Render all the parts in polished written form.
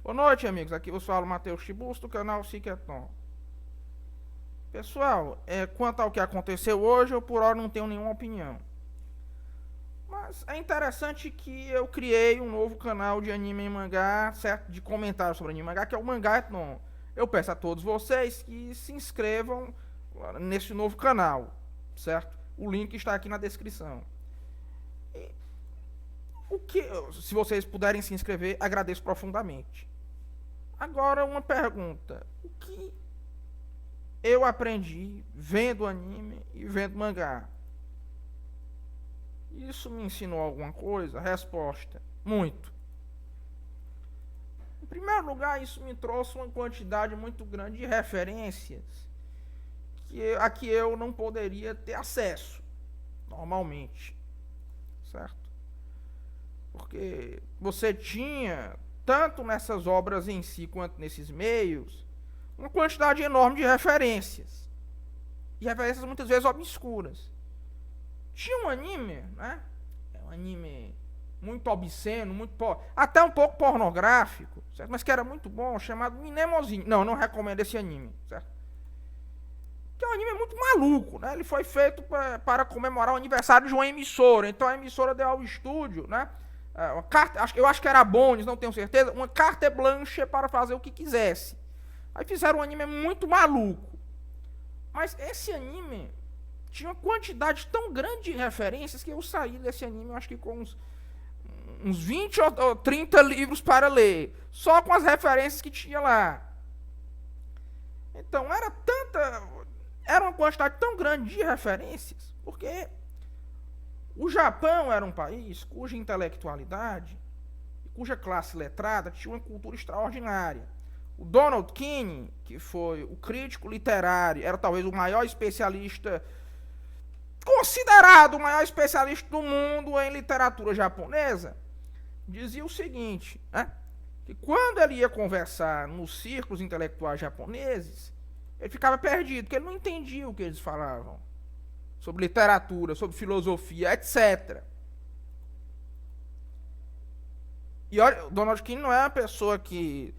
Boa noite, amigos. Aqui vos fala o Matheus Chibus, do canal Siqueton. Pessoal, quanto ao que aconteceu hoje, eu por hora não tenho nenhuma opinião. Mas é interessante que eu criei um novo canal de anime e mangá, certo? De comentários sobre anime e mangá, que é o Mangaeton. Eu peço a todos vocês que se inscrevam nesse novo canal, certo? O link está aqui na descrição. E se vocês puderem se inscrever, agradeço profundamente. Agora uma pergunta. O que eu aprendi vendo anime e vendo mangá? Isso me ensinou alguma coisa? Resposta: muito. Em primeiro lugar, isso me trouxe uma quantidade muito grande de referências a que eu não poderia ter acesso normalmente, certo? Porque você tinha, tanto nessas obras em si quanto nesses meios, uma quantidade enorme de referências. E referências muitas vezes obscuras. Tinha um anime, né? Um anime muito obsceno, até um pouco pornográfico, certo? Mas que era muito bom, chamado Minemozinho. Não recomendo esse anime, certo? Que é um anime muito maluco, né? Ele foi feito para comemorar o aniversário de uma emissora. Então a emissora deu ao estúdio, né? Eu acho que era Bones, não tenho certeza, uma carte blanche para fazer o que quisesse. Aí fizeram um anime muito maluco. Mas esse anime tinha uma quantidade tão grande de referências que eu saí desse anime, eu acho que com uns 20 ou 30 livros para ler, só com as referências que tinha lá. Então era uma quantidade tão grande de referências, porque o Japão era um país cuja intelectualidade, cuja classe letrada tinha uma cultura extraordinária. O Donald Kine, que foi o crítico literário, era talvez o maior especialista, considerado o maior especialista do mundo em literatura japonesa, dizia o seguinte, né? Que quando ele ia conversar nos círculos intelectuais japoneses, ele ficava perdido, porque ele não entendia o que eles falavam sobre literatura, sobre filosofia, etc. E olha, o Donald Kine não é uma pessoa que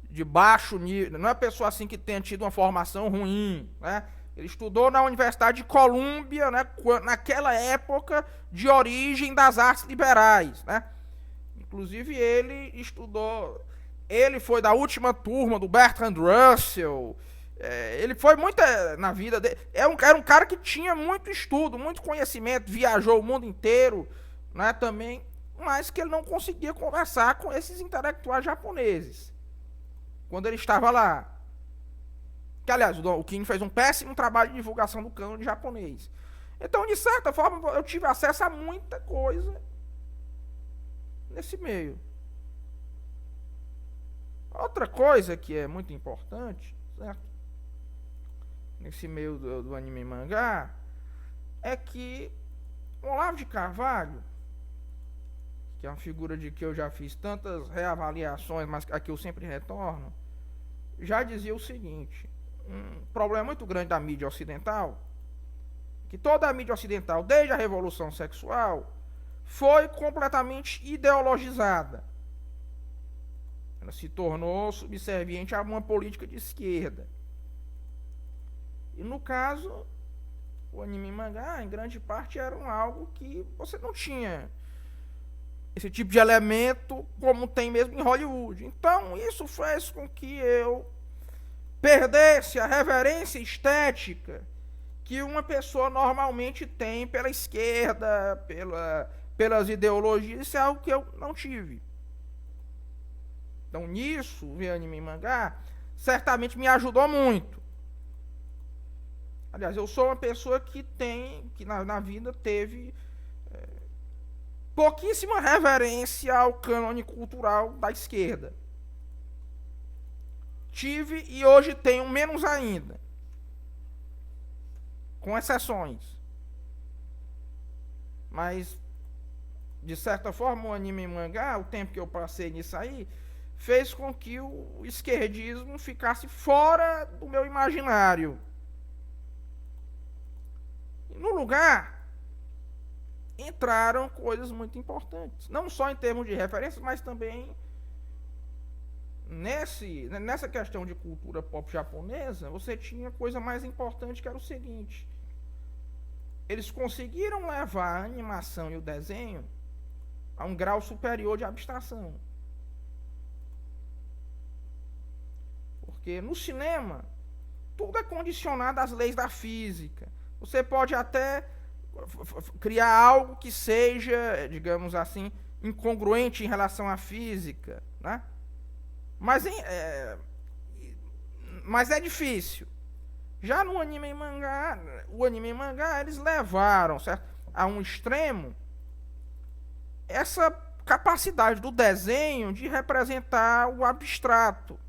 de baixo nível, não é uma pessoa assim que tenha tido uma formação ruim, né? Ele estudou na Universidade de Colômbia, né, naquela época de origem das artes liberais, né? Inclusive ele foi da última turma do Bertrand Russell. Ele foi muito na vida dele. Era um cara que tinha muito estudo, muito conhecimento, viajou o mundo inteiro, né, também, mas que ele não conseguia conversar com esses intelectuais japoneses quando ele estava lá. Que, aliás, o Kine fez um péssimo trabalho de divulgação do cânone japonês. Então, de certa forma, eu tive acesso a muita coisa nesse meio. Outra coisa que é muito importante, certo? Nesse meio do anime e mangá, é que Olavo de Carvalho, que é uma figura de que eu já fiz tantas reavaliações, mas a que eu sempre retorno, já dizia o seguinte: um problema muito grande da mídia ocidental, que toda a mídia ocidental, desde a Revolução Sexual, foi completamente ideologizada. Ela se tornou subserviente a uma política de esquerda. E no caso, o anime e mangá, em grande parte, eram algo que você não tinha esse tipo de elemento como tem mesmo em Hollywood. Então, isso fez com que eu perdesse a reverência estética que uma pessoa normalmente tem pela esquerda, pelas ideologias. Isso é algo que eu não tive. Então, nisso, ver anime e mangá certamente me ajudou muito. Aliás, eu sou uma pessoa que na vida teve pouquíssima reverência ao cânone cultural da esquerda. Tive e hoje tenho menos ainda, com exceções. Mas, de certa forma, o anime e mangá, o tempo que eu passei nisso aí, fez com que o esquerdismo ficasse fora do meu imaginário. E no lugar, entraram coisas muito importantes. Não só em termos de referência, mas também nessa questão de cultura pop japonesa, você tinha coisa mais importante, que era o seguinte: eles conseguiram levar a animação e o desenho a um grau superior de abstração. Porque no cinema, tudo é condicionado às leis da física. Você pode até criar algo que seja, digamos assim, incongruente em relação à física, né? Mas é difícil. Já no anime e mangá, o anime e mangá, eles levaram, certo, a um extremo essa capacidade do desenho de representar o abstrato,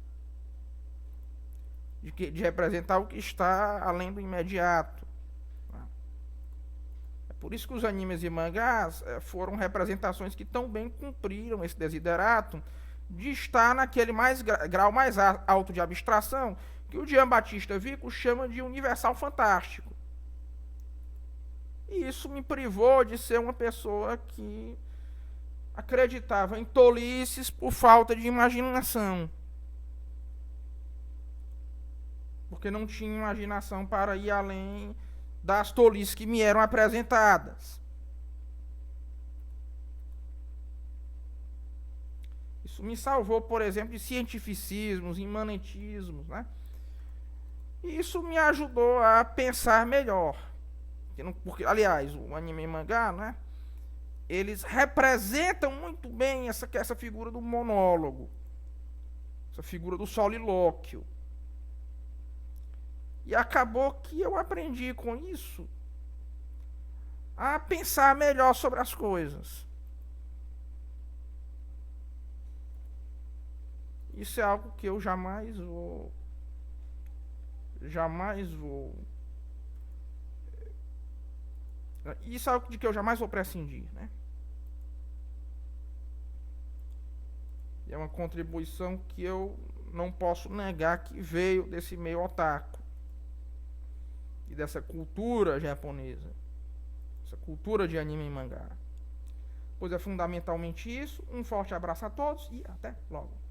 de representar o que está além do imediato. É por isso que os animes e mangás foram representações que tão bem cumpriram esse desiderato de estar naquele grau mais alto de abstração, que o Giambattista Vico chama de universal fantástico. E isso me privou de ser uma pessoa que acreditava em tolices por falta de imaginação. Porque não tinha imaginação para ir além das tolices que me eram apresentadas. Isso me salvou, por exemplo, de cientificismos, imanentismos, né? E isso me ajudou a pensar melhor. Porque, aliás, o anime e mangá, né, eles representam muito bem essa figura do monólogo, essa figura do solilóquio. E acabou que eu aprendi com isso a pensar melhor sobre as coisas. Isso é algo que eu jamais vou isso é algo de que eu jamais vou prescindir, né? E é uma contribuição que eu não posso negar que veio desse meio otaku e dessa cultura japonesa, essa cultura de anime e mangá. Pois é fundamentalmente isso. Um forte abraço a todos e até logo.